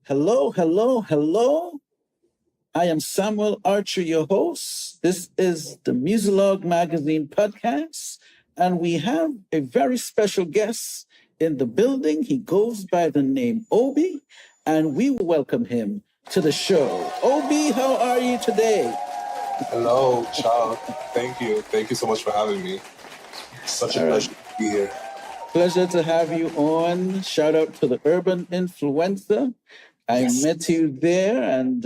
Hello, hello, hello. I am Samuel Archer, your host. This is the Muzilog magazine podcast, and we have a very special guest in the building. He goes by the name Obii, and we welcome him to the show. Obii, how are you today? Hello, ciao. Thank you. Thank you so much for having me. Such a pleasure to be here. Pleasure to have you on. Shout out to the urban influencer. I met you there, and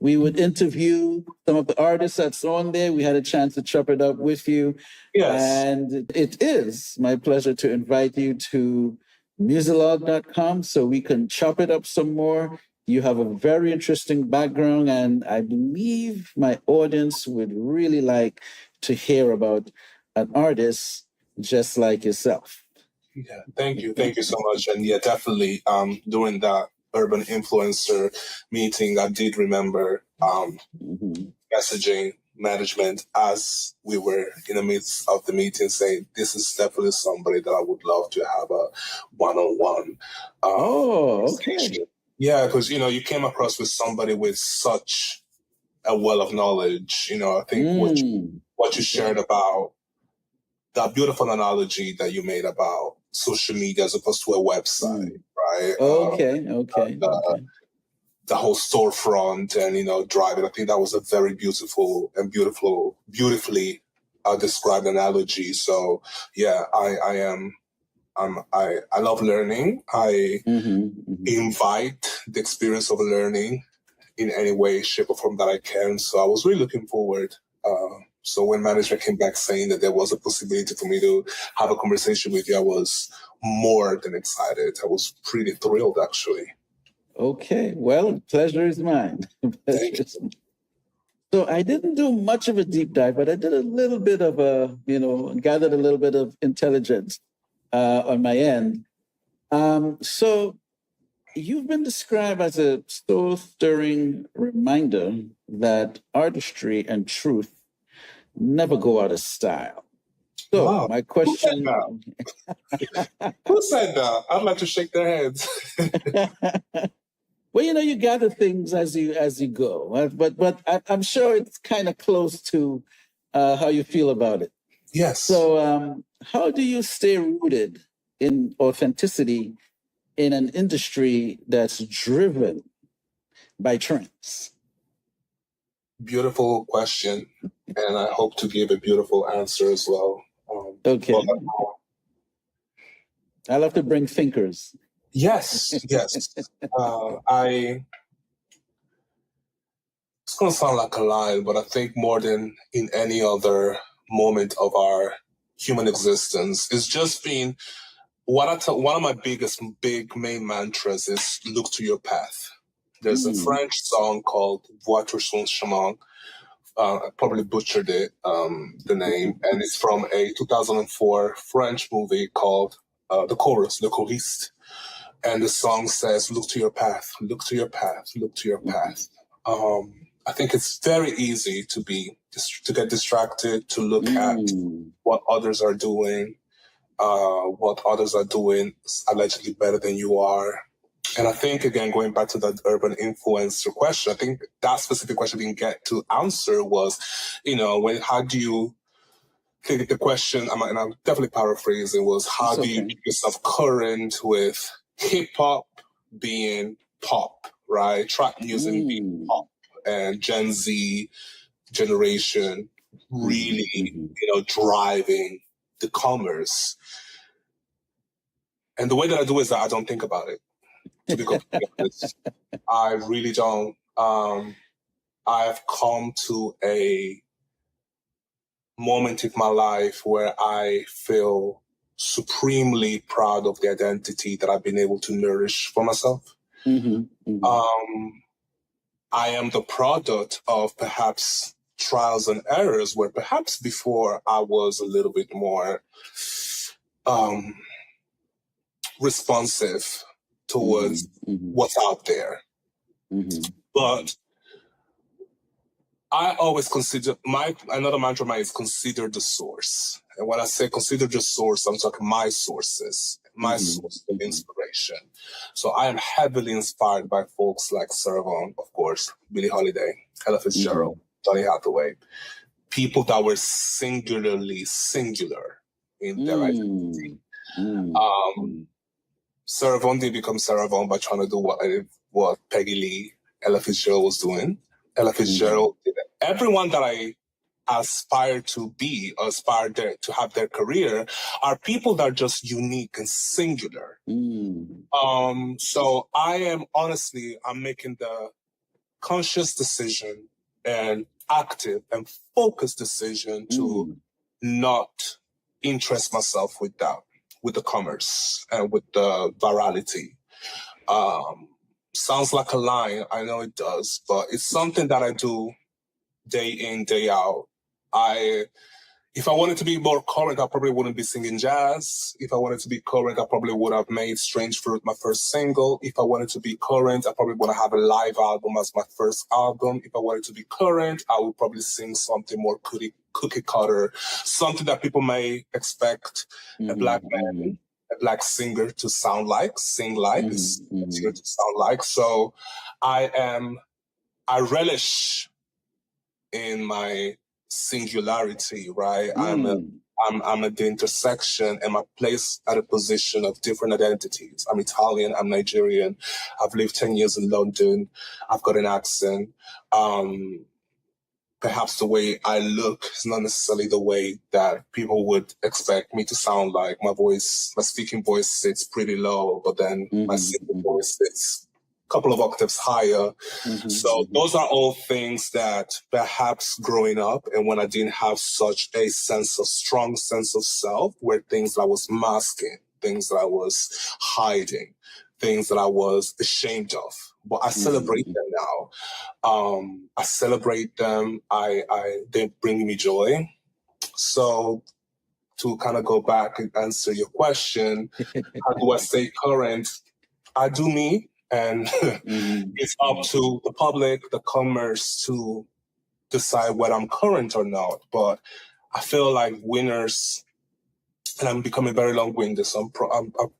we would interview some of the artists that's on there. We had a chance to chop it up with you. Yes. And it is my pleasure to invite you to Muzilog.com so we can chop it up some more. You have a very interesting background, and I believe my audience would really like to hear about an artist just like yourself. Yeah, thank you. Thank you so much. And yeah, definitely during that urban influencer meeting, I did remember messaging management as we were in the midst of the meeting saying, this is definitely somebody that I would love to have a one-on-one. Okay. Yeah, because, you came across with somebody with such a well of knowledge. I think what you shared about that beautiful analogy that you made about social media as opposed to a website, right? Okay. The whole storefront and, driving. I think that was a very beautifully described analogy. So yeah, I love learning. I invite the experience of learning in any way, shape or form that I can. So I was really looking forward. So when management came back saying that there was a possibility for me to have a conversation with you, I was more than excited. I was pretty thrilled, actually. Okay. Well, pleasure is mine. So I didn't do much of a deep dive, but I did a little bit of gathered a little bit of intelligence on my end. So you've been described as a soul-stirring reminder that artistry and truth never go out of style. So wow. My question... Who said that? I'd like to shake their heads. Well, you gather things as you go, but I'm sure it's kind of close to how you feel about it. Yes. So how do you stay rooted in authenticity in an industry that's driven by trends? Beautiful question, and I hope to give a beautiful answer as well. Okay. I love to bring thinkers. Yes. It's going to sound like a lie, but I think more than in any other moment of our human existence, it's just been one of my big main mantras is look to your path. There's a French song called Vois ton chemin. I probably butchered it, the name, and it's from a 2004 French movie called The Chorus, Le Choriste. And the song says, look to your path, look to your path, look to your path. I think it's very easy to get distracted, to look at what others are doing, allegedly better than you are. And I think, again, going back to that urban influencer question, I think that specific question I didn't get to answer was, how do you think the question, and I'm definitely paraphrasing, was how do you keep yourself current with hip-hop being pop, right? Trap music being pop, and Gen Z generation really, driving the commerce. And the way that I do is that I don't think about it. To be completely honest, I really don't. I've come to a moment in my life where I feel supremely proud of the identity that I've been able to nourish for myself. I am the product of perhaps trials and errors where perhaps before I was a little bit more responsive towards what's out there. But I always consider another mantra is consider the source. And when I say consider the source, I'm talking my sources. my source of inspiration. So I am heavily inspired by folks like Sarah Vaughan, of course, Billie Holiday, Ella Fitzgerald, Donny Hathaway, people that were singularly singular in their identity. Sarah Vaughan didn't become Sarah Vaughan by trying to do what Peggy Lee, Ella Fitzgerald was doing. Ella Fitzgerald did it. Everyone that I aspire to be, aspire to have their career, are people that are just unique and singular. So I am honestly, I'm making the conscious decision and active and focused decision to not interest myself with that, with the commerce and with the virality. Sounds like a line, I know it does, but it's something that I do day in, day out. If I wanted to be more current, I probably wouldn't be singing jazz. If I wanted to be current, I probably would have made Strange Fruit my first single. If I wanted to be current, I probably would have a live album as my first album. If I wanted to be current, I would probably sing something more cookie cutter, something that people may expect a black man, a black singer to sound like, sing like, to sound like. So I relish in my singularity, right? I'm at the intersection and my place at a position of different identities. I'm Italian, I'm Nigerian, I've lived 10 years in London, I've got an accent. Perhaps the way I look is not necessarily the way that people would expect me to sound like. My speaking voice sits pretty low, but then my singing voice sits couple of octaves higher. So those are all things that perhaps growing up and when I didn't have such a strong sense of self, were things that I was masking, things that I was hiding, things that I was ashamed of. But I celebrate them now. I celebrate them. They bring me joy. So to kind of go back and answer your question, how do I stay current? I do me. And it's up to the public, the commerce to decide whether I'm current or not. But I feel like winners, and I'm becoming very long-winded, so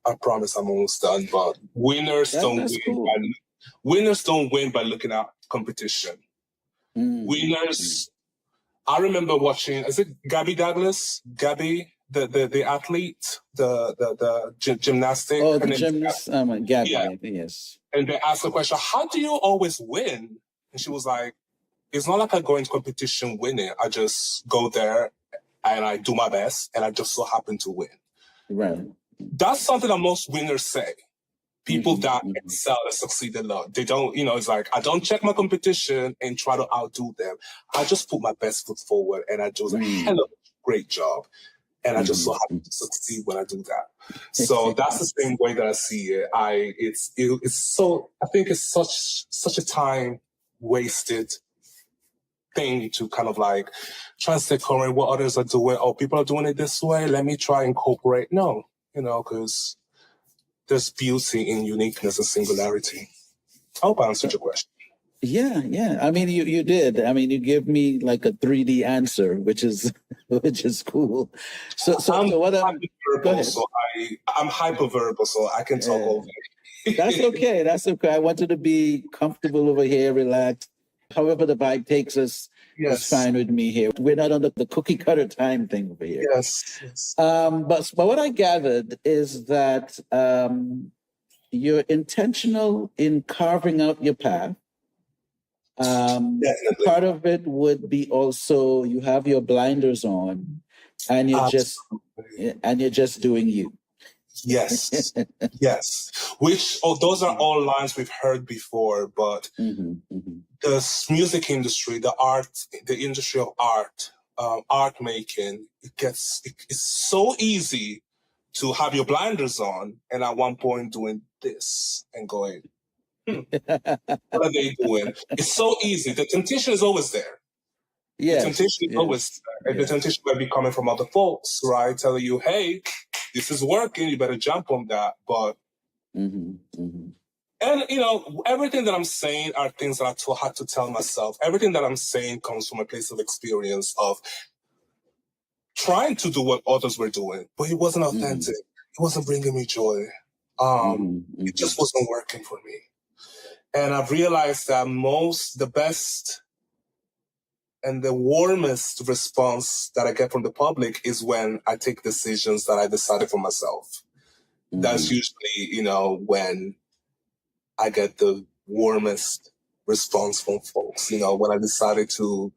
I promise I'm almost done. But winners winners don't win by looking at competition. Winners. I remember watching. Is it Gabby Douglas? Gabby. The athlete, the gymnastic. Oh, the gymnast, Gabby, yeah. Yes. And they asked the question, how do you always win? And she was like, it's not like I go into competition winning. I just go there and I do my best and I just so happen to win. Right. That's something that most winners say. People that excel and succeed a lot. They don't, it's like, I don't check my competition and try to outdo them. I just put my best foot forward and I do a hell of a great job. And I just so happen to succeed when I do that. So that's the same way that I see it. I think it's such a time wasted thing to kind of like try and stay current what others are doing. Oh, people are doing it this way. Let me try and incorporate. No, because there's beauty in uniqueness and singularity. I hope I answered your question. Yeah. I mean, you did. I mean, you give me like a 3D answer, which is cool. So what I'm hyperverbal, so I can talk over. That's okay. That's okay. I wanted to be comfortable over here, relaxed. However the vibe takes us, that's fine with me here. We're not on the cookie cutter time thing over here. Yes. But what I gathered is that you're intentional in carving out your path. Part of it would be also you have your blinders on and you're just doing you. Yes. Which those are all lines we've heard before, but the music industry, the industry of art making, it's so easy to have your blinders on and at one point doing this and going, what are they doing? It's so easy. The temptation is always there. Yes, the temptation is always there. And the temptation might be coming from other folks, right? Telling you, hey, this is working, you better jump on that. But and everything that I'm saying are things that I had to tell myself. Everything that I'm saying comes from a place of experience of trying to do what others were doing, but it wasn't authentic. it wasn't bringing me joy. It just wasn't working for me. And I've realized that the best and the warmest response that I get from the public is when I take decisions that I decided for myself. That's usually, when I get the warmest response from folks. When I decided to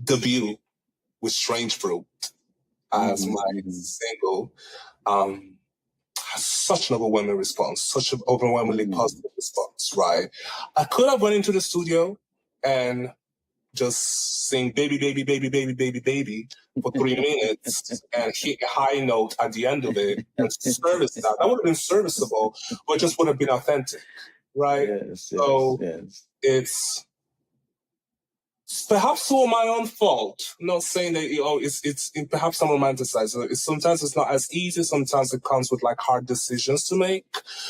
debut with Strange Fruit as my single, such an overwhelming response, such an overwhelmingly positive response, right? I could have went into the studio and just sing baby, baby, baby, baby, baby, baby for 3 minutes and hit a high note at the end of it and service that. That would have been serviceable, but just would have been authentic, right? Yes. It's perhaps all my own fault. I'm not saying that it's perhaps I'm romanticized. Sometimes it's not as easy. Sometimes it comes with like hard decisions to make.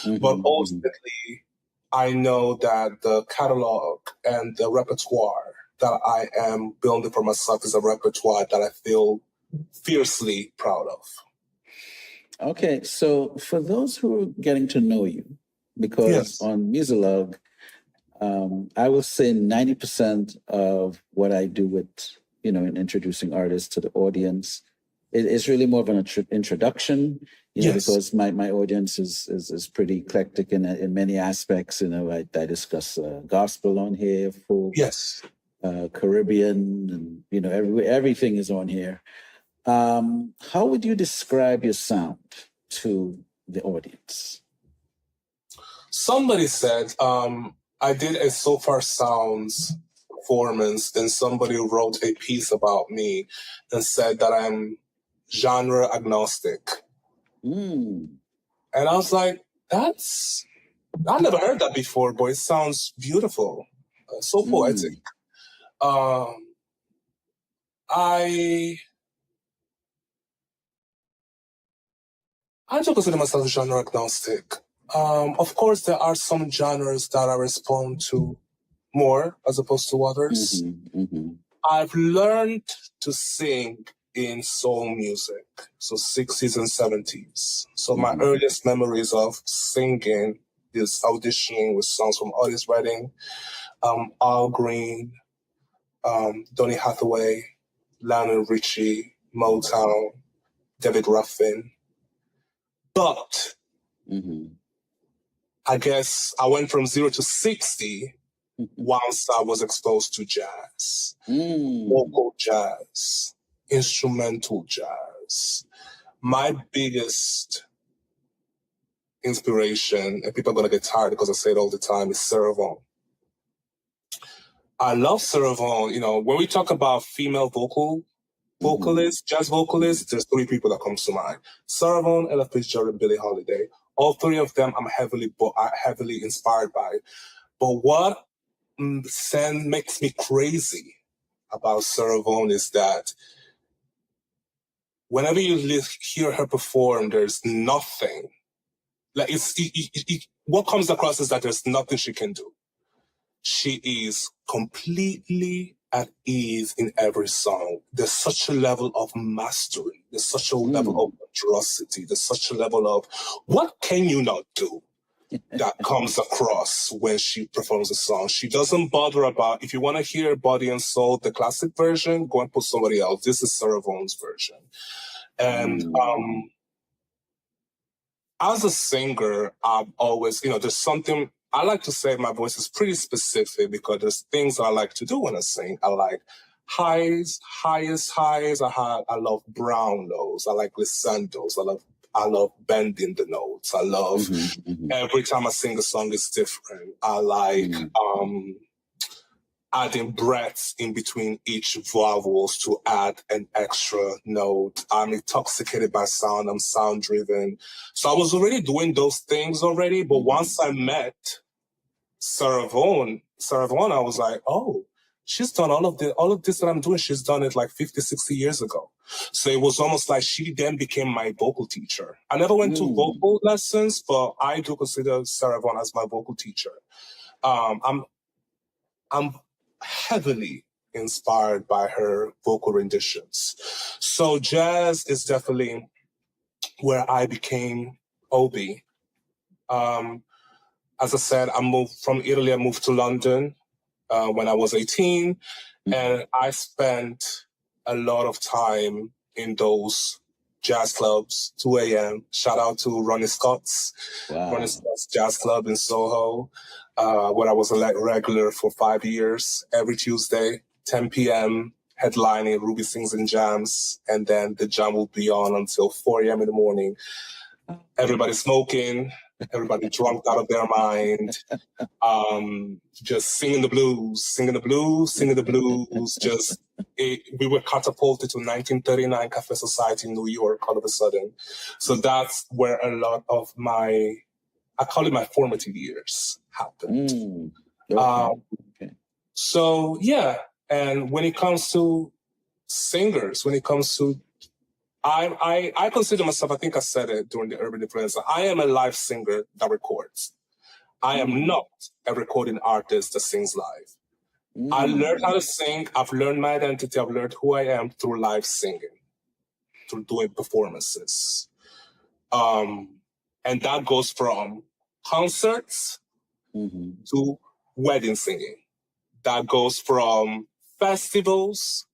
But ultimately, I know that the catalog and the repertoire that I am building for myself is a repertoire that I feel fiercely proud of. Okay, so for those who are getting to know you, because on Muzilog, I will say 90% of what I do with, in introducing artists to the audience, it's really more of an introduction, because my audience is pretty eclectic in many aspects. I discuss gospel on here, folk, Caribbean, and everything is on here. How would you describe your sound to the audience? Somebody said, I did a So Far Sounds performance, and somebody wrote a piece about me and said that I'm genre agnostic. And I was like, I've never heard that before, but it sounds beautiful, so poetic. I don't consider myself genre agnostic. Of course, there are some genres that I respond to more as opposed to others. I've learned to sing in soul music, so 60s and 70s. So my earliest memories of singing is auditioning with songs from Otis Redding, Al Green, Donny Hathaway, Lionel Richie, Motown, David Ruffin. But I guess I went from 0 to 60 once I was exposed to jazz, vocal jazz, instrumental jazz. My biggest inspiration, and people are going to get tired because I say it all the time, is Sarah Vaughan. I love Sarah Vaughan. When we talk about female vocalists, jazz vocalists, there's 3 people that comes to mind. Sarah Vaughan, Ella Fitzgerald, and Billie Holiday. All 3 of them I'm heavily inspired by. But what makes me crazy about Sarah Vaughan is that whenever you hear her perform, there's nothing. Like what comes across is that there's nothing she can do. She is completely at ease in every song. There's such a level of mastery. There's such a level of virtuosity. There's such a level of what can you not do that comes across when she performs a song. She doesn't bother about, if you want to hear Body and Soul, the classic version, go and put somebody else. This is Sarah Vaughan's version. And as a singer, I've always, there's something, I like to say my voice is pretty specific because there's things I like to do when I sing. I like highest highs. I love brown notes. I like glissandos. I love bending the notes. I love every time I sing a song is different. I like adding breaths in between each vowels to add an extra note. I'm intoxicated by sound. I'm sound driven. So I was already doing those things already. But once I met Sarah Vaughan, I was like, oh, she's done all of this that I'm doing. She's done it like 50, 60 years ago. So it was almost like she then became my vocal teacher. I never went to vocal lessons, but I do consider Sarah Vaughan as my vocal teacher. I'm heavily inspired by her vocal renditions. So jazz is definitely where I became Obii. As I said, I moved from Italy. I moved to London when I was 18, and I spent a lot of time in those jazz clubs, 2 a.m. Shout out to Ronnie Scott's, Ronnie Scott's Jazz Club in Soho, where I was a regular for 5 years, every Tuesday, 10 p.m., headlining Ruby Sings and Jams, and then the jam will be on until 4 a.m. in the morning. Everybody smoking, everybody drunk out of their mind, just singing the blues. We were catapulted to 1939 Cafe Society in New York all of a sudden. So that's where a lot of I call it my formative years happened. So yeah, and when it comes to singers, I consider myself, I think I said it during the Urban Influencer, I am a live singer that records. I am not a recording artist that sings live. I learned how to sing. I've learned my identity. I've learned who I am through live singing, through doing performances. And that goes from concerts to wedding singing. That goes from festivals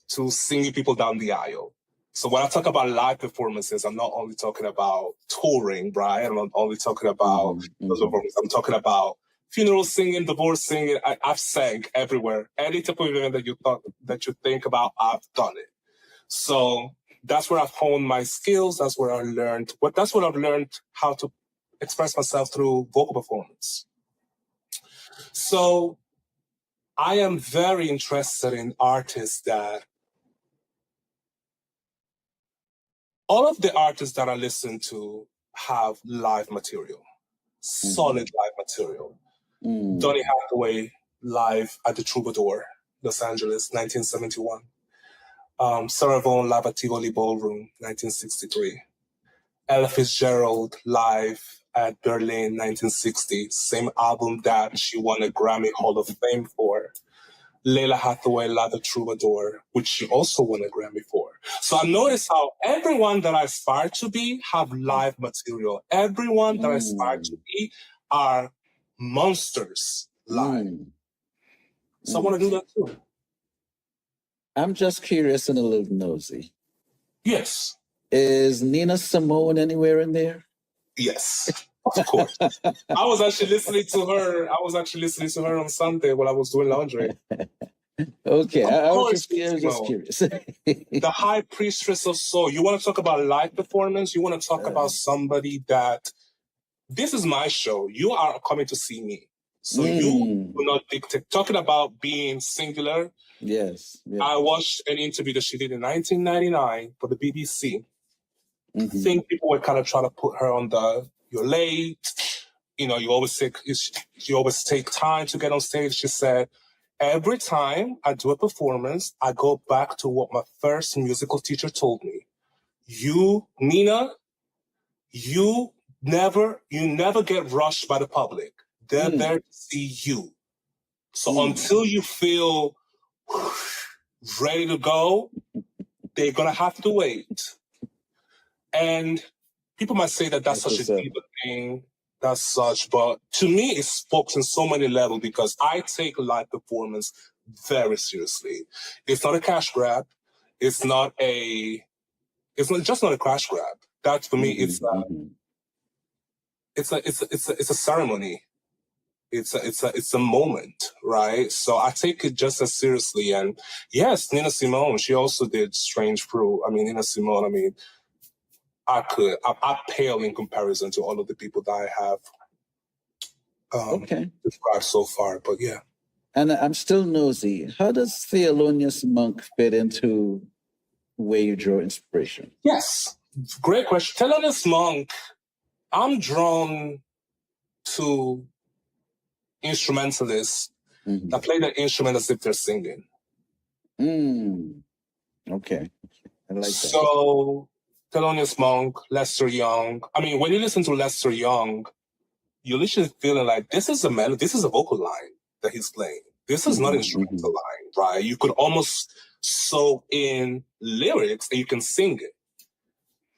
to singing people down the aisle. So when I talk about live performances, I'm not only talking about touring, right? I'm not only talking about those performances. I'm talking about funeral singing, divorce singing. I've sang everywhere. Any type of event that you think about, I've done it. So that's where I've honed my skills. That's where I learned. That's what I've learned how to express myself through vocal performance. So I am very interested in artists that all of the artists that I listen to have live material, solid live material. Donny Hathaway live at the Troubadour, Los Angeles, 1971. Sarah Vaughan live at Tivoli Ballroom, 1963. Ella Fitzgerald live at Berlin, 1960. Same album that she won a Grammy Hall of Fame for. Layla Hathaway live at Troubadour, which she also won a Grammy for. So I noticed how everyone that I aspire to be have live material. Everyone that I aspire to be are monsters live. So I want to do that too. I'm just curious and a little nosy. Yes. Is Nina Simone anywhere in there? Yes, of course. I was actually listening to her on Sunday while I was doing laundry. Okay, I was just curious. The high priestess of soul. You want to talk about live performance? You want to talk about somebody that, this is my show. You are coming to see me. So you will not dictate. Talking about being singular. Yes. I watched an interview that she did in 1999 for the BBC. I think people were kind of trying to put her on you're late. You know, you always take time to get on stage. She said, every time I do a performance, I go back to what my first musical teacher told me. You, Nina, you never get rushed by the public. They're there to see you. So until you feel ready to go, they're going to have to wait. And people might say that that's such a deep thing, that's such, but to me, it spoke on so many levels because I take live performance very seriously. It's not a cash grab. It's just not a cash grab. That for me, it's a ceremony. It's a moment, right? So I take it just as seriously. And yes, Nina Simone, she also did Strange Brew. I mean, Nina Simone, I pale in comparison to all of the people that I have described so far, but yeah. And I'm still nosy. How does Thelonious Monk fit into where you draw inspiration? Yes, great question. Thelonious Monk, I'm drawn to instrumentalists that play the instrument as if they're singing. Okay. I like that. So Thelonious Monk, Lester Young. I mean, when you listen to Lester Young, you're literally feeling like this is a melody, this is a vocal line that he's playing. This is not an instrumental line, right? You could almost sew in lyrics and you can sing it.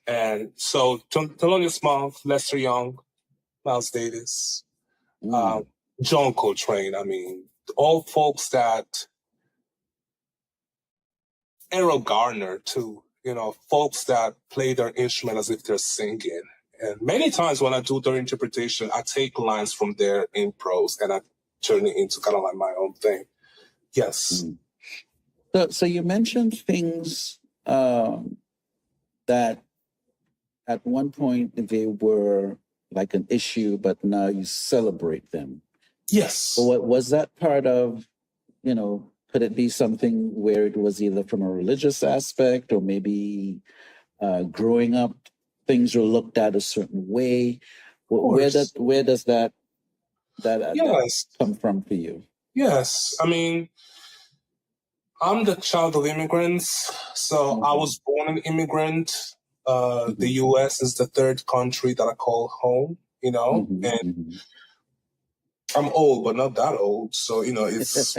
And so Thelonious Monk, Lester Young, Miles Davis, John Coltrane, I mean, all folks that, Errol Garner too, folks that play their instrument as if they're singing. And many times when I do their interpretation, I take lines from their impros and I turn it into kind of like my own thing. Yes. So you mentioned things that at one point they were like an issue, but now you celebrate them. Yes. So what was that part of, could it be something where it was either from a religious aspect or maybe growing up, things were looked at a certain way? Where does that come from for you? Yes. I mean, I'm the child of immigrants. So I was born an immigrant. The U.S. is the third country that I call home, and I'm old, but not that old. So, it's,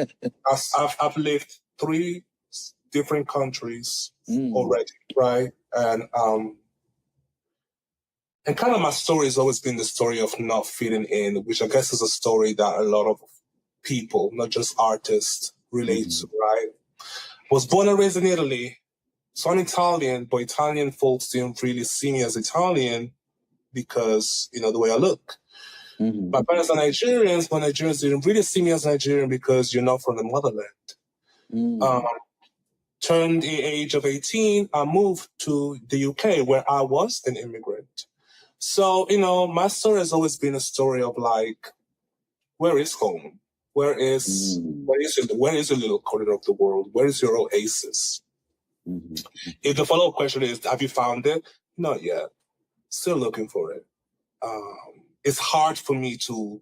I've lived 3 different countries already, right? And kind of my story has always been the story of not fitting in, which I guess is a story that a lot of people, not just artists, relate to, right? Was born and raised in Italy. So I'm Italian, but Italian folks didn't really see me as Italian because, the way I look. My parents are Nigerians, but Nigerians didn't really see me as Nigerian because you're not from the motherland. Turned the age of 18, I moved to the UK where I was an immigrant. So, my story has always been a story of like, where is home? Where is your little corner of the world? Where is your oasis? If the follow-up question is, have you found it? Not yet. Still looking for it. It's hard for me to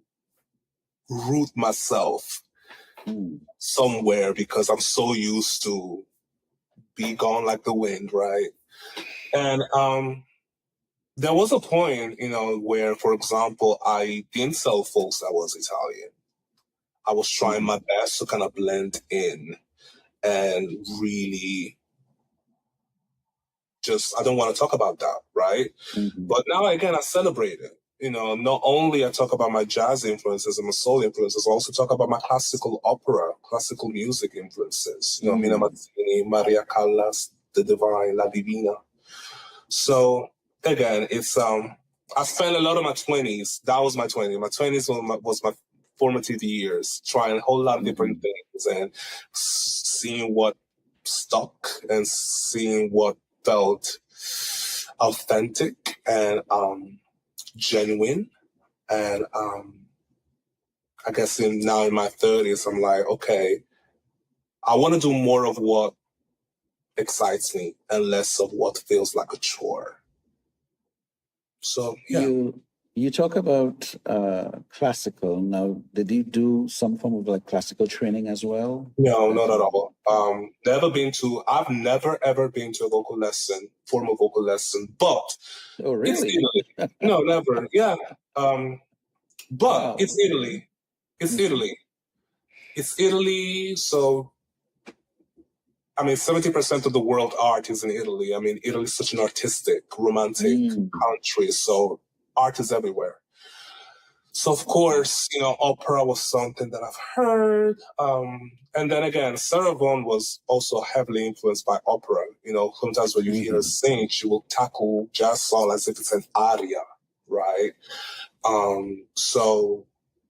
root myself somewhere because I'm so used to be gone like the wind, right? And there was a point, where, for example, I didn't tell folks I was Italian. I was trying my best to kind of blend in and really I don't want to talk about that, right? But now, again, I celebrate it. Not only I talk about my jazz influences and my soul influences, I also talk about my classical opera, classical music influences. Mina Mazzini, Maria Callas, The Divine, La Divina. So, again, it's I spent a lot of my 20s. That was my 20s. My 20s was my formative years, trying a whole lot of different things and seeing what stuck and seeing what felt authentic and genuine. And I guess now in my 30s, I'm like, okay, I want to do more of what excites me and less of what feels like a chore. So, yeah. You talk about classical. Now, did you do some form of like classical training as well? No, not at all. I've never ever been to a formal vocal lesson, but oh, really? It's Italy. No, never. Yeah. But it's Italy. It's Italy. It's Italy. So, 70% of the world art is in Italy. Italy is such an artistic, romantic country. So art is everywhere. So, of course, opera was something that I've heard. And then again, Sarah Vaughan was also heavily influenced by opera. Sometimes when you hear her sing, she will tackle jazz song as if it's an aria, right? So,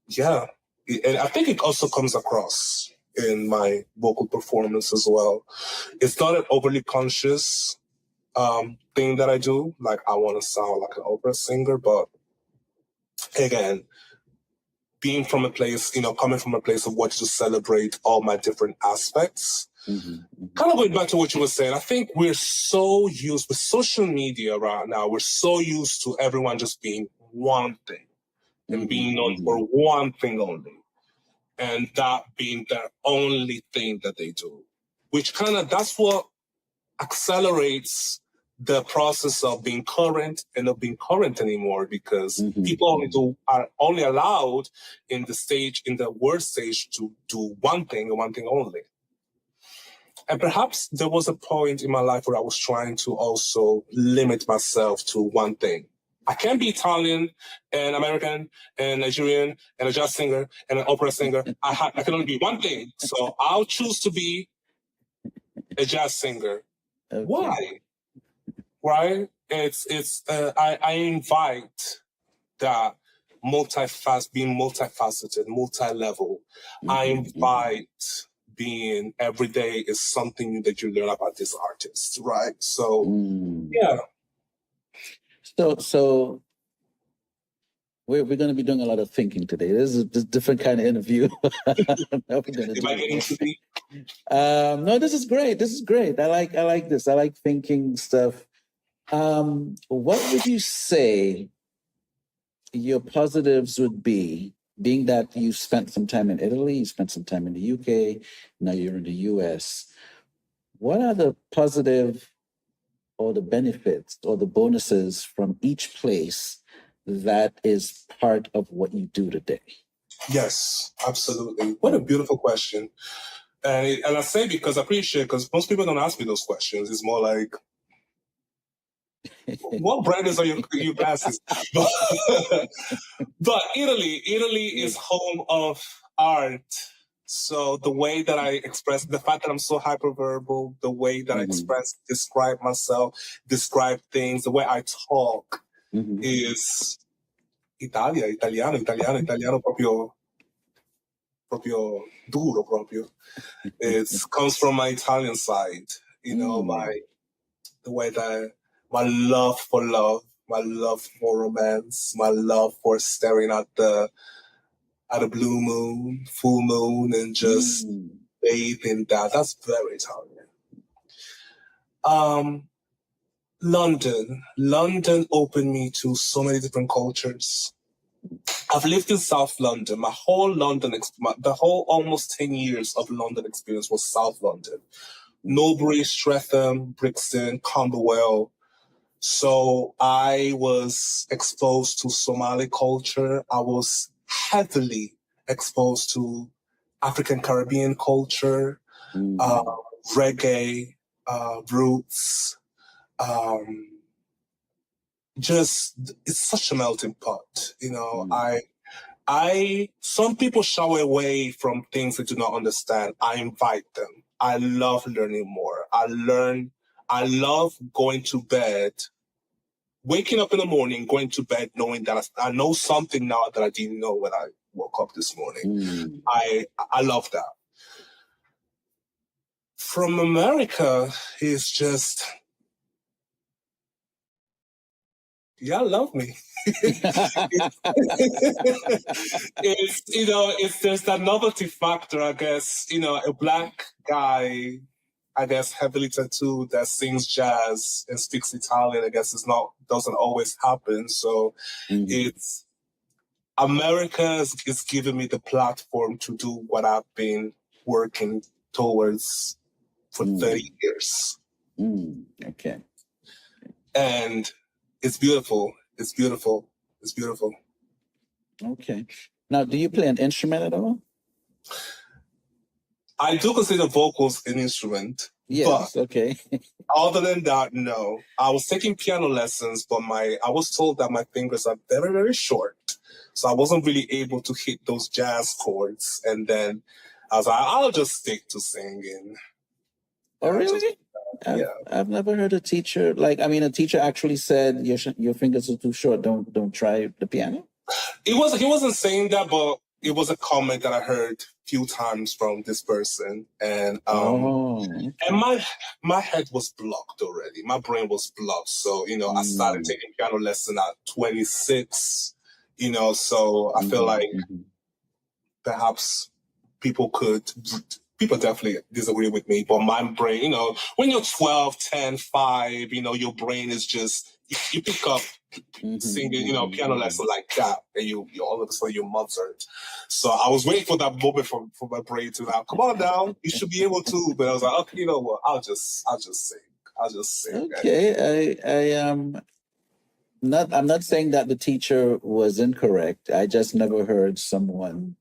yeah. And I think it also comes across in my vocal performance as well. It's not an overly conscious thing that I do. Like, I want to sound like an opera singer, but again, being from a place, coming from a place of wanting to celebrate all my different aspects. Kind of going back to what you were saying, I think we're so used with social media right now, we're so used to everyone just being one thing and being known for one thing only. And that being their only thing that they do, which that's what accelerates the process of being current and not being current anymore, because people are only allowed in the world stage to do one thing and one thing only. And perhaps there was a point in my life where I was trying to also limit myself to one thing. I can't be Italian and American and Nigerian and a jazz singer and an opera singer. I can only be one thing. So I'll choose to be a jazz singer. Okay. Why? Right? I invite that being multifaceted, multi-level. I invite being every day is something new that you learn about this artist, right? So, yeah. So we're going to be doing a lot of thinking today. This is a different kind of interview. Am I getting too deep? No, this is great. This is great. I like this. I like thinking stuff. What would you say your positives would be, being that you spent some time in Italy, you spent some time in the UK, now you're in the US? What are the positive or the benefits or the bonuses from each place that is part of what you do today? Yes, absolutely. What a beautiful question. And I say because I appreciate, because most people don't ask me those questions. It's more like, what brand is on your glasses? But Italy is home of art. So the way that I express, the fact that I'm so hyperverbal, the way that I describe myself, describe things, the way I talk is italiano proprio duro proprio. It comes from my Italian side, the way that my love for love, my love for romance, my love for staring at the blue moon, full moon, and just bathe in that. That's very Italian. London opened me to so many different cultures. I've lived in South London. My whole the whole almost 10 years of London experience was South London. Norbury, Streatham, Brixton, Camberwell. So I was exposed to Somali culture. I was heavily exposed to African Caribbean culture, reggae, roots. It's such a melting pot. Some people shy away from things they do not understand. I invite them. I love learning more. I love going to bed, waking up in the morning, going to bed, knowing that I know something now that I didn't know when I woke up this morning. I love that. From America, it's just, y'all love me. There's that novelty factor, I guess. A black guy, I guess, heavily tattooed that sings jazz and speaks Italian, I guess doesn't always happen. So it's America is giving me the platform to do what I've been working towards for 30 years. Okay. And it's beautiful. It's beautiful. It's beautiful. Okay. Now, do you play an instrument at all? I do consider vocals an instrument. Yes, but okay. Other than that, no. I was taking piano lessons, but I was told that my fingers are very, very short. So I wasn't really able to hit those jazz chords. And then I was like, I'll just stick to singing. Oh, really? I've never heard a teacher, a teacher actually said your fingers are too short. Don't try the piano. He wasn't saying that, but it was a comment that I heard a few times from this person. And and my head was blocked already. My brain was blocked. So, I started taking piano lesson at 26, so I feel like perhaps people definitely disagree with me, but my brain, when you're 12, 10, 5, your brain is just, you pick up singing, piano lesson like that, and you all of a sudden you're Mozart. So I was waiting for that moment for my brain to now, come on down, you should be able to. But I was like, okay, you know what? I'll just sing. Okay, I'm not saying that the teacher was incorrect. I just never heard someone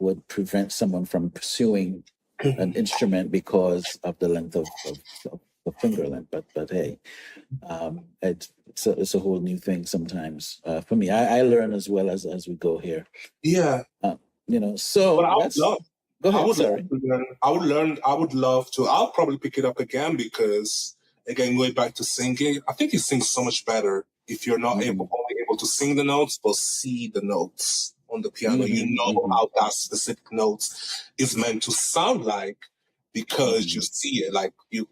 would prevent someone from pursuing an instrument because of the length of the finger length. But hey, it's a whole new thing sometimes for me. I learn as well as we go here. Yeah. So but I would love. Go ahead. I would Sorry. I would love to. I'll probably pick it up again because, again, going back to singing, I think you sing so much better if you're not only able to sing the notes, but see the notes on the piano. You know how that specific notes is meant to sound like because you see it, like you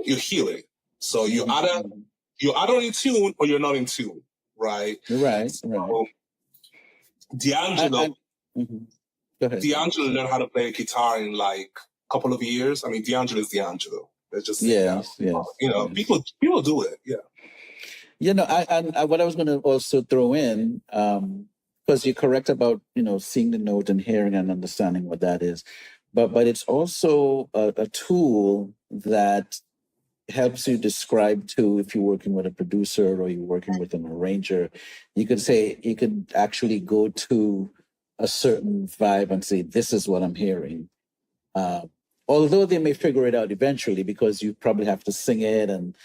hear it. So you're either in tune or you're not in tune, right? Right. So, D'Angelo. Go ahead. D'Angelo learned how to play guitar in like a couple of years. I mean, D'Angelo is D'Angelo. Let's just say that. People do it. Yeah. I what I was going to also throw in, because you're correct about seeing the note and hearing and understanding what that is, but it's also a tool that helps you describe to, if you're working with a producer or you're working with an arranger, you could actually go to a certain vibe and say, this is what I'm hearing. Although they may figure it out eventually because you probably have to sing it and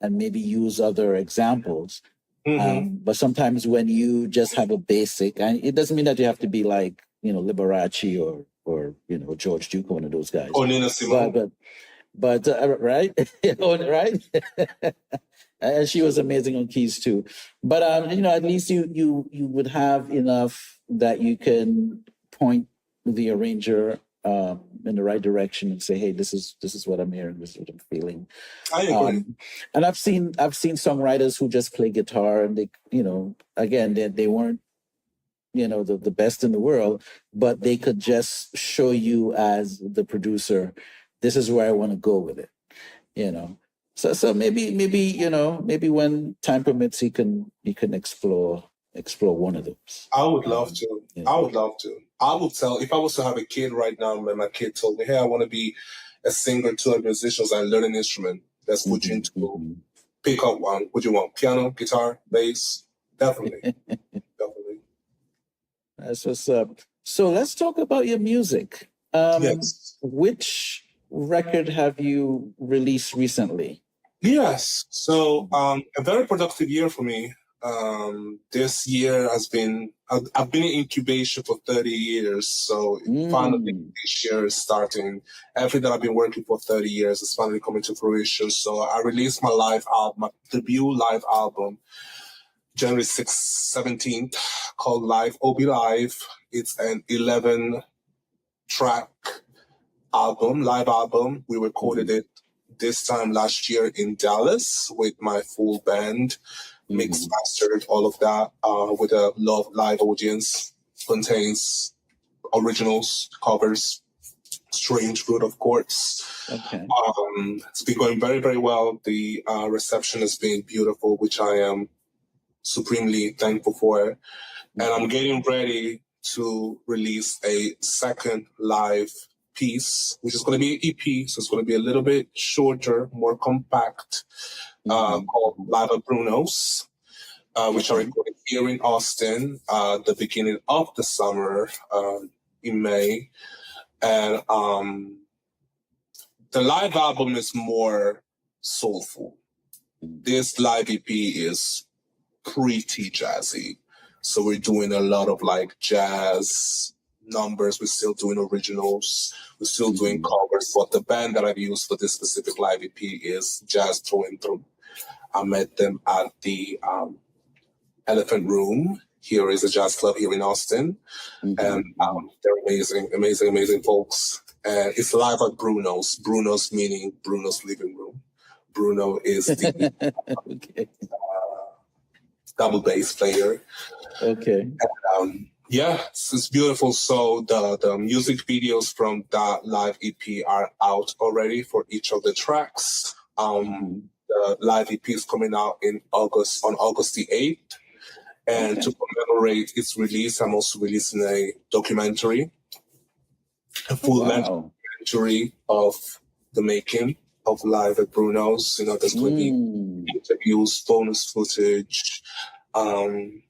maybe use other examples. But sometimes when you just have a basic, and it doesn't mean that you have to be like, Liberace or George Duke, one of those guys. Or Nina Simone. But right? Right? And she was amazing on keys too. But at least you would have enough that you can point the arranger in the right direction and say, hey, this is what I'm hearing, this is what I'm feeling. I agree. And I've seen songwriters who just play guitar and they, again, they weren't the best in the world, but they could just show you as the producer, this is where I want to go with it, So maybe when time permits, he can explore one of those. I would love to. Yeah. I would love to. I would tell, if I was to have a kid right now, and my kid told me, hey, I want to be a singer to a musician and learn an instrument, let's put you into pick up one. What do you want? Piano, guitar, bass? Definitely. Definitely. That's what's up. So let's talk about your music. Yes. Which record have you released recently? Yes. So a very productive year for me. This year has been, I've been in incubation for 30 years. So finally this year is starting. Everything that I've been working for 30 years is finally coming to fruition. So I released my live album, my debut live album, January 6th, 17th, called Obii Live. It's an 11-track live album. We recorded it this time last year in Dallas with my full band, mixed, mastered, all of that, with a live audience. Contains originals, covers, Strange Root, of course. Okay. It's been going very, very well. The reception has been beautiful, which I am supremely thankful for. And I'm getting ready to release a second live piece, which is going to be an EP, so it's going to be a little bit shorter, more compact, called Live at Bruno's, which I recorded here in Austin the beginning of the summer in May. And the live album is more soulful. This live EP is pretty jazzy. So we're doing a lot of like jazz numbers. We're still doing originals. We're still doing covers. But the band that I've used for this specific live EP is jazz through and through. I met them at the Elephant Room. Here is a jazz club here in Austin. And they're amazing, amazing, amazing folks. And it's live at Bruno's. Bruno's meaning Bruno's living room. Bruno is the double bass player. Okay. And, it's beautiful. So the music videos from that live EP are out already for each of the tracks. The live EP is coming out on August the 8th. And to commemorate its release, I'm also releasing a documentary, a full-length documentary of the making of Live at Bruno's. There's going to be interviews, bonus footage. I'm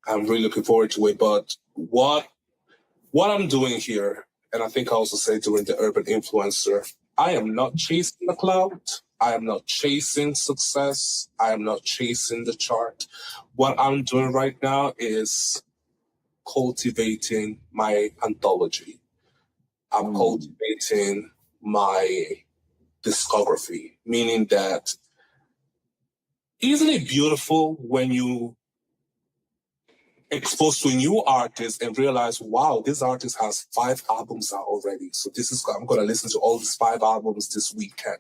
really looking forward to it. But what I'm doing here and I think I also said during the Urban Influencer, I am not chasing the cloud. I am not chasing success. I am not chasing the chart. What I'm doing right now is cultivating my anthology. I'm cultivating my discography, meaning that isn't it beautiful when you exposed to a new artist and realize, wow, this artist has 5 albums out already. So I'm going to listen to all these 5 albums this weekend.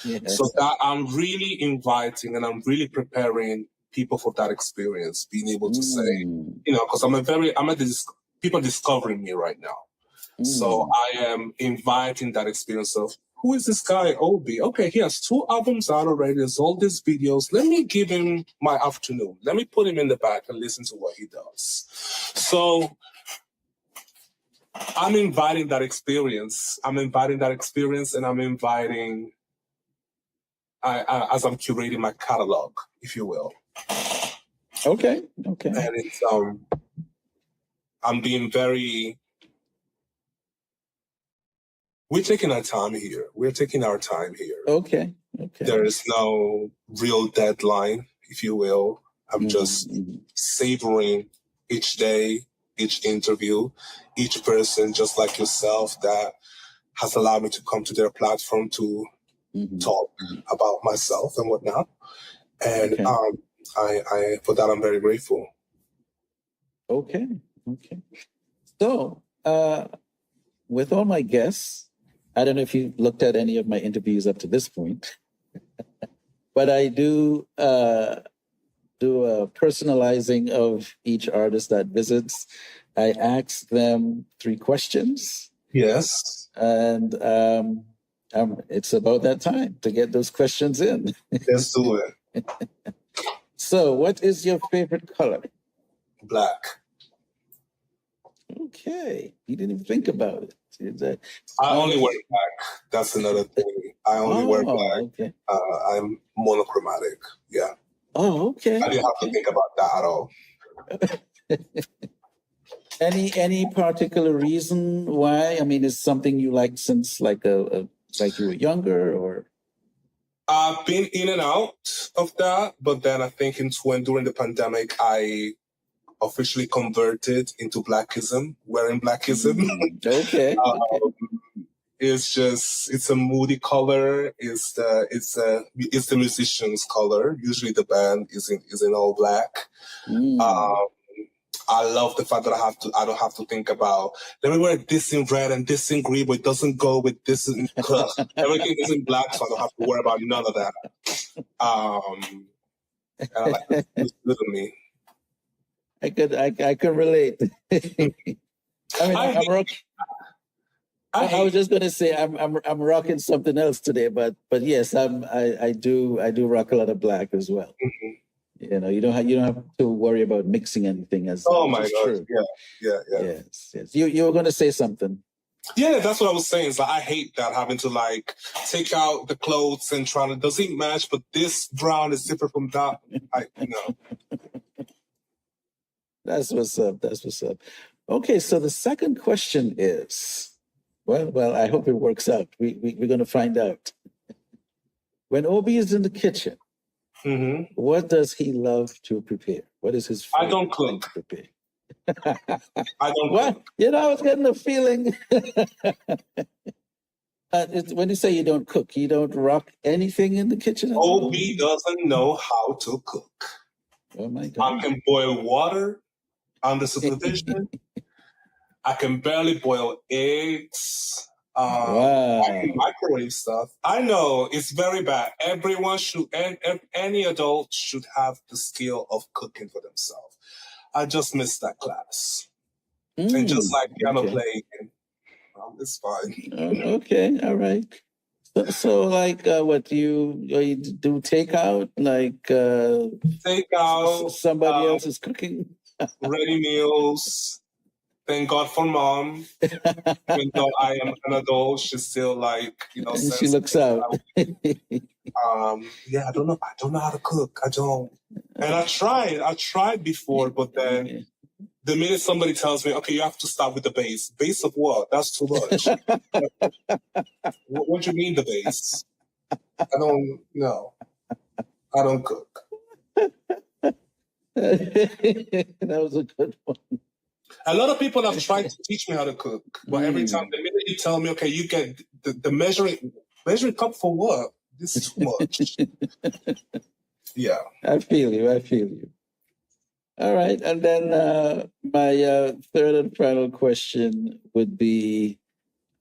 Yes. So that I'm really inviting and I'm really preparing people for that experience, being able to say, because people discovering me right now. So I am inviting that experience of, who is this guy, Obii? Okay, he has 2 albums out already. There's all these videos. Let me give him my afternoon. Let me put him in the back and listen to what he does. So I'm inviting that experience. And I'm inviting, as I'm curating my catalog, if you will. Okay. And it's, I'm being very... We're taking our time here. Okay. There is no real deadline, if you will. I'm just savoring each day, each interview, each person, just like yourself, that has allowed me to come to their platform to talk about myself and whatnot. And I for that, I'm very grateful. Okay. So, with all my guests, I don't know if you looked at any of my interviews up to this point, but I do a personalizing of each artist that visits. I ask them 3 questions. Yes. And it's about that time to get those questions in. Let's do it. So, what is your favorite color? Black. Okay. You didn't even think about it. I only wear black. That's another thing. I only wear black. Okay. I'm monochromatic. Yeah. Oh, okay. I didn't have to think about that at all. Any particular reason why? I mean, is something you like since like you were younger, or? I've been in and out of that, but then I think during the pandemic, I officially converted into Blackism, wearing Blackism. Okay. It's a moody color. It's the musician's color. Usually the band is in all black. I love the fact that I don't have to think about, let me wear this in red and this in green, but it doesn't go with this in everything is in black, so I don't have to worry about none of that. And I like this good of me. I could relate. I was just going to say I'm rocking something else today, but yes, I do rock a lot of black as well. You know, you don't have to worry about mixing anything. Oh my God! True. Yeah. Yes. You were going to say something. Yeah, that's what I was saying. So I hate that, having to like take out the clothes and trying to, does it match? But this brown is different from that. That's what's up. Okay, so the second question is, well, I hope it works out. We're going to find out. When Obii is in the kitchen, what does he love to prepare? What is his favorite? I don't cook. To prepare? I don't cook. You know, I was getting a feeling. When you say you don't cook, you don't rock anything in the kitchen? Obii doesn't know how to cook. Oh my God. I can boil water under supervision. I can barely boil eggs. Wow. I can microwave stuff. I know it's very bad. Everyone should, any adult should have the skill of cooking for themselves. I just missed that class. And just like piano playing, it's fine. Okay, all right. So like, what do you do? Takeout, like takeout. Somebody else is cooking. Ready meals. Thank God for mom. Even though I am an adult, she's still like, she looks out. Yeah, I don't know how to cook. I don't. And I tried before, but then the minute somebody tells me, okay, you have to start with the bass. Bass of what? That's too much. What do you mean the bass? I don't know. I don't cook. That was a good one. A lot of people have tried to teach me how to cook, but every time, the minute you tell me, okay, you get the measuring cup for what? This is too much. Yeah. I feel you. All right. And then my third and final question would be,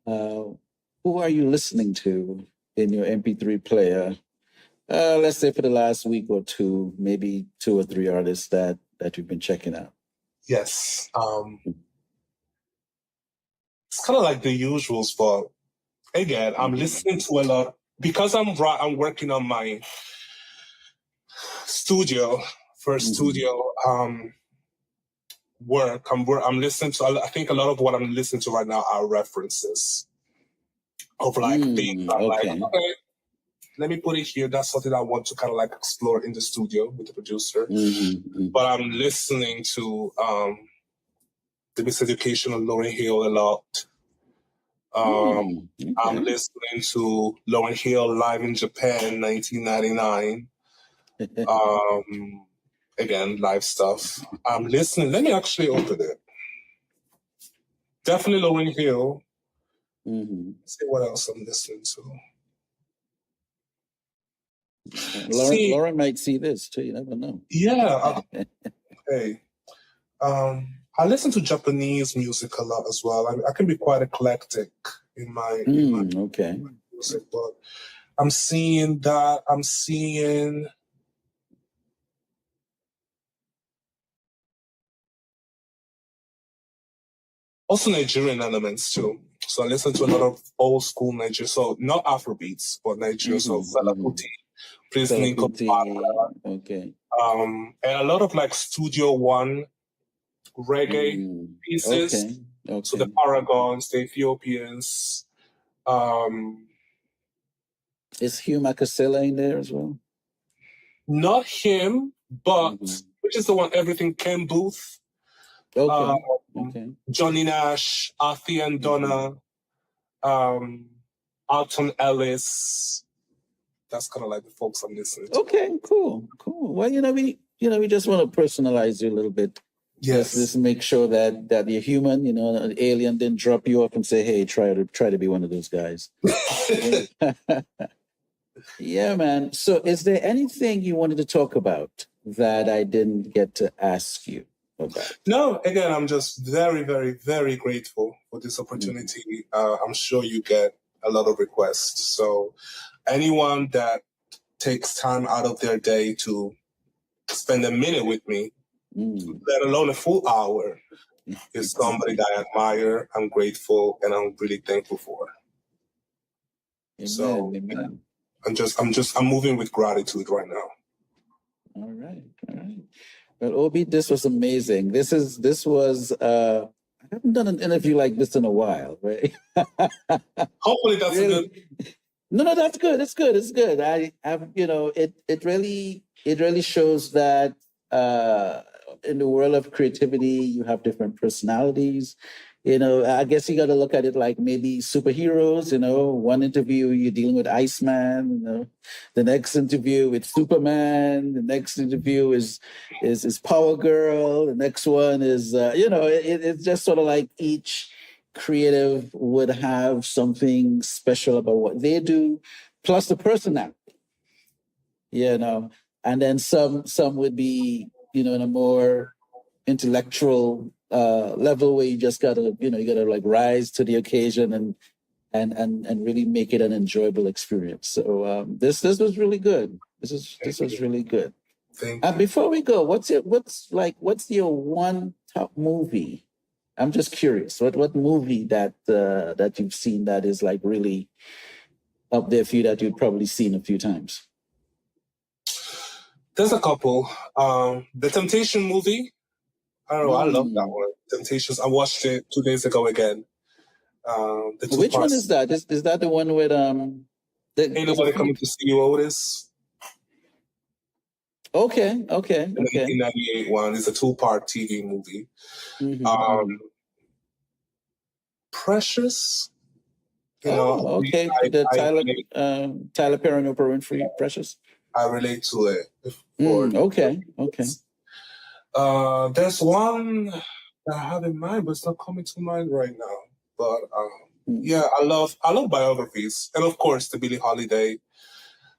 who are you listening to in your MP3 player? Let's say for the last week or two, maybe 2 or 3 artists that you've been checking out. Yes. It's kind of like the usuals, but again, I'm listening to a lot because I'm working on my studio work. I'm listening to. I think a lot of what I'm listening to right now are references of like things. I'm like, okay, let me put it here. That's something I want to kind of like explore in the studio with the producer. But I'm listening to the Miseducation of Lauryn Hill a lot. I'm listening to Lauryn Hill live in Japan, 1999. Again, live stuff. I'm listening. Let me actually open it. Definitely Lauryn Hill. Let's see what else I'm listening to. Lauren might see this too. You never know. Yeah. Okay. I listen to Japanese music a lot as well. I can be quite eclectic in my music, but I'm seeing that. I'm seeing also Nigerian elements too. So I listen to a lot of old school Nigerian, so not Afrobeats, but Nigerian. So Fela Kuti, Prince Nico, and a lot of like Studio One reggae pieces. So the Paragons, the Ethiopians. Is Hugh Makasela in there as well? Not him, but which is the one? Everything Ken Booth. Johnny Nash, Arthur and Donna, Alton Ellis. That's kind of like the folks I'm listening to. Okay, cool. Well, we just want to personalize you a little bit. Yes. Just make sure that you're human. An alien didn't drop you off and say, "Hey, try to be one of those guys." Yeah, man. So, is there anything you wanted to talk about that I didn't get to ask you about? No. Again, I'm just very, very, very grateful for this opportunity. I'm sure you get a lot of requests. So, anyone that takes time out of their day to spend a minute with me, let alone a full hour, is somebody that I admire, I'm grateful, and I'm really thankful for. Amen. I'm moving with gratitude right now. All right. Well, Obii, this was amazing. This was I haven't done an interview like this in a while, right? Hopefully that's really, good. No, that's good. It's good. It really shows that in the world of creativity, you have different personalities. I guess you got to look at it like maybe superheroes. One interview you're dealing with Iceman. The next interview with Superman. The next interview is Power Girl. The next one is it's just sort of like each creative would have something special about what they do, plus the personality. And then some would be in a more intellectual level where you just gotta like rise to the occasion and really make it an enjoyable experience. So this was really good. This was really good. Before we go, what's your one top movie? I'm just curious. What movie that you've seen that is like really up there for you that you've probably seen a few times? There's a couple. The Temptation movie. I don't know. I love that one. Temptations. I watched it 2 days ago again. Which one is that? Is that the one with Ain't Nobody Coming to See You, Otis? Okay. The 1998 one. It's a 2-part TV movie. Precious. You know, okay. Tyler Perry and Oprah Winfrey, Precious. I relate to it. Okay. There's one that I have in mind, but it's not coming to mind right now. But yeah, I love biographies, and of course the Billie Holiday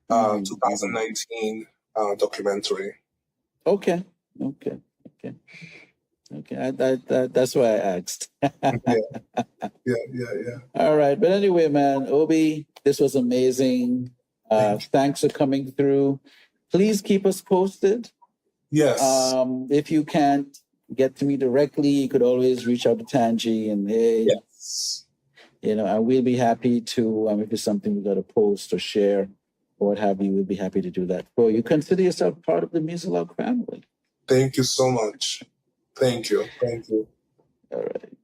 2019 documentary. Okay. That's why I asked. Yeah. All right, but anyway, man, Obii, this was amazing. Thanks for coming through. Please keep us posted. Yes. If you can't get to me directly, you could always reach out to Tanji and yes. And we'll be happy to, if it's something we got to post or share or what have you, we'll be happy to do that for you. Consider yourself part of the Muzilog family. Thank you so much. Thank you. All right.